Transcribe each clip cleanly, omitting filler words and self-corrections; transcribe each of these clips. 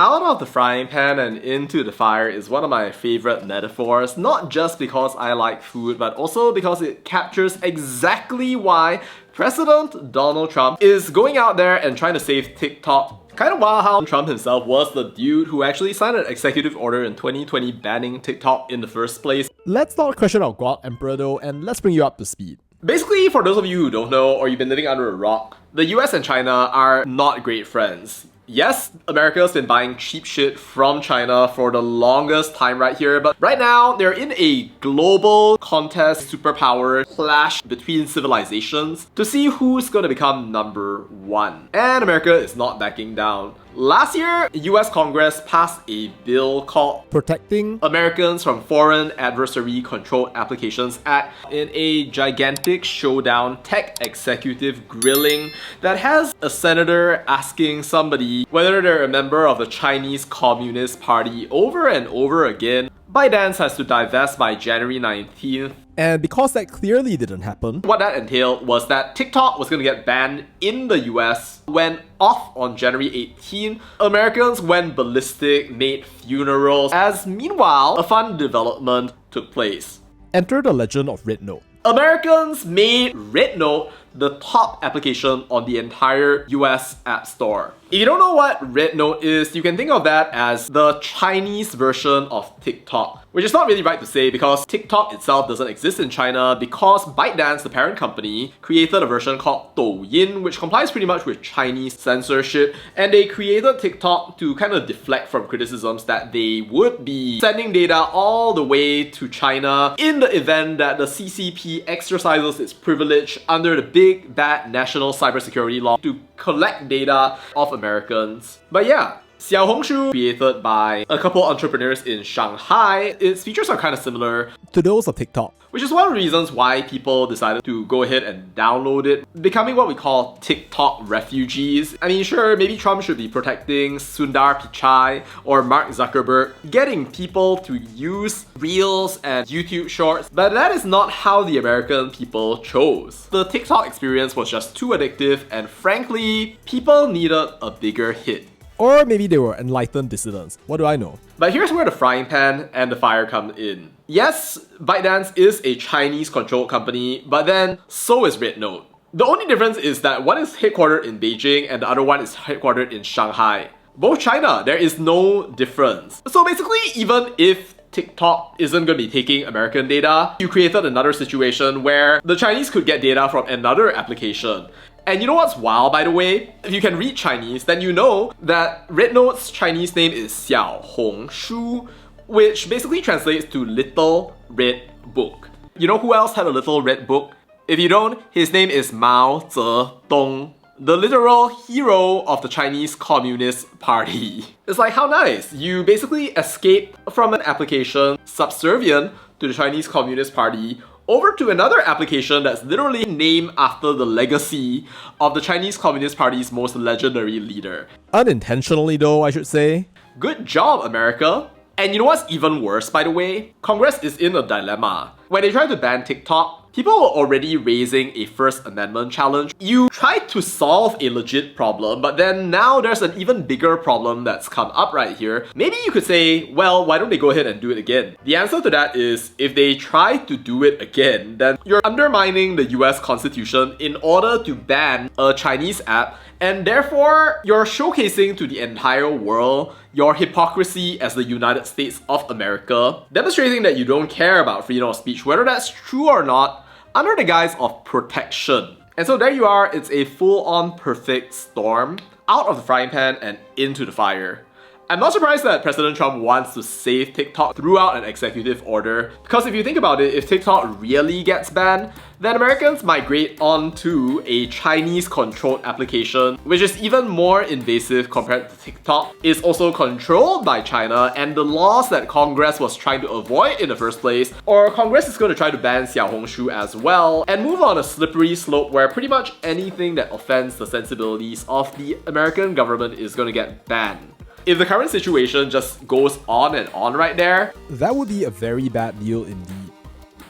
Out of the frying pan and into the fire is one of my favorite metaphors, not just because I like food, but also because it captures exactly why President Donald Trump is going out there and trying to save TikTok. Kind of wild how Trump himself was the dude who actually signed an executive order in 2020 banning TikTok in the first place. Let's not question our God Emperor though, and let's bring you up to speed. Basically, for those of you who don't know or you've been living under a rock, the US and China are not great friends. Yes, America's been buying cheap shit from China for the longest time right here, but right now they're in a global contest superpower clash between civilizations to see who's gonna become number one. And America is not backing down. Last year, US Congress passed a bill called Protecting Americans from Foreign Adversary Controlled Applications Act in a gigantic showdown tech executive grilling that has a senator asking somebody whether they're a member of the Chinese Communist Party over and over again. ByteDance has to divest by January 19th. And because that clearly didn't happen, What that entailed was that TikTok was going to get banned in the US, went off on January 18. Americans went ballistic, made funerals, as meanwhile, a fun development took place. enter the legend of RedNote. Americans made RedNote the top application on the entire US App Store. If you don't know what RedNote is, you can think of that as the Chinese version of TikTok, which is not really right to say because TikTok itself doesn't exist in China because ByteDance, the parent company, created a version called Douyin, which complies pretty much with Chinese censorship, and they created TikTok to kind of deflect from criticisms that they would be sending data all the way to China in the event that the CCP exercises its privilege under the big bad national cybersecurity law to collect data of Americans. But yeah, Xiaohongshu, created by a couple entrepreneurs in Shanghai, its features are kind of similar To those of TikTok. which is one of the reasons why people decided to go ahead and download it, becoming what we call TikTok refugees. I mean, sure, maybe Trump should be protecting Sundar Pichai or Mark Zuckerberg, getting people to use Reels and YouTube Shorts, but that is not how the American people chose. The TikTok experience was just too addictive, and frankly, people needed a bigger hit. Or maybe they were enlightened dissidents. What do I know? But here's where the frying pan and the fire come in. Yes, ByteDance is a Chinese-controlled company, but then so is RedNote. The only difference is that one is headquartered in Beijing and the other one is headquartered in Shanghai. Both China, there is no difference. So basically, even if TikTok isn't going to be taking American data, you created another situation where the Chinese could get data from another application. And you know what's wild, by the way? If you can read Chinese, then you know that RedNote's Chinese name is Xiaohongshu, which basically translates to Little Red Book. You know who else had a little red book? If you don't, his name is Mao Zedong, the literal hero of the Chinese Communist Party. It's like, how nice. You basically escape from an application subservient to the Chinese Communist Party over to another application that's literally named after the legacy of the Chinese Communist Party's most legendary leader. Unintentionally though, I should say. Good job, America! And you know what's even worse, by the way? Congress is in a dilemma. When they tried to ban TikTok, people were already raising a First Amendment challenge. You tried to solve a legit problem, but then now there's an even bigger problem that's come up right here. Maybe you could say, well, why don't they go ahead and do it again? The answer to that is, if they try to do it again, then you're undermining the US Constitution in order to ban a Chinese app, and therefore you're showcasing to the entire world your hypocrisy as the United States of America, demonstrating that you don't care about freedom of speech, whether that's true or not, under the guise of protection. And so there you are, it's a full-on perfect storm, out of the frying pan and into the fire. I'm not surprised that President Trump wants to save TikTok throughout an executive order, because if you think about it, if TikTok really gets banned, then Americans migrate onto a Chinese-controlled application, which is even more invasive compared to TikTok, is also controlled by China, and the laws that Congress was trying to avoid in the first place, or Congress is going to try to ban Xiaohongshu as well, and move on a slippery slope where pretty much anything that offends the sensibilities of the American government is going to get banned. If the current situation just goes on and on right there, That would be a very bad deal indeed.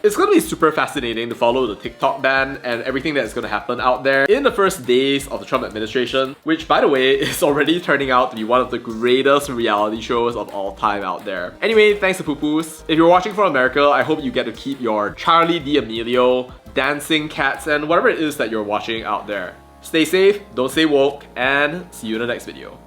It's gonna be super fascinating to follow the TikTok ban and everything that's gonna happen out there in the first days of the Trump administration, which by the way is already turning out to be one of the greatest reality shows of all time out there. Anyway, thanks to Poo-Poos. If you're watching from America, I hope you get to keep your Charlie D'Amelio, dancing cats, and whatever it is that you're watching out there. Stay safe, don't stay woke, and see you in the next video.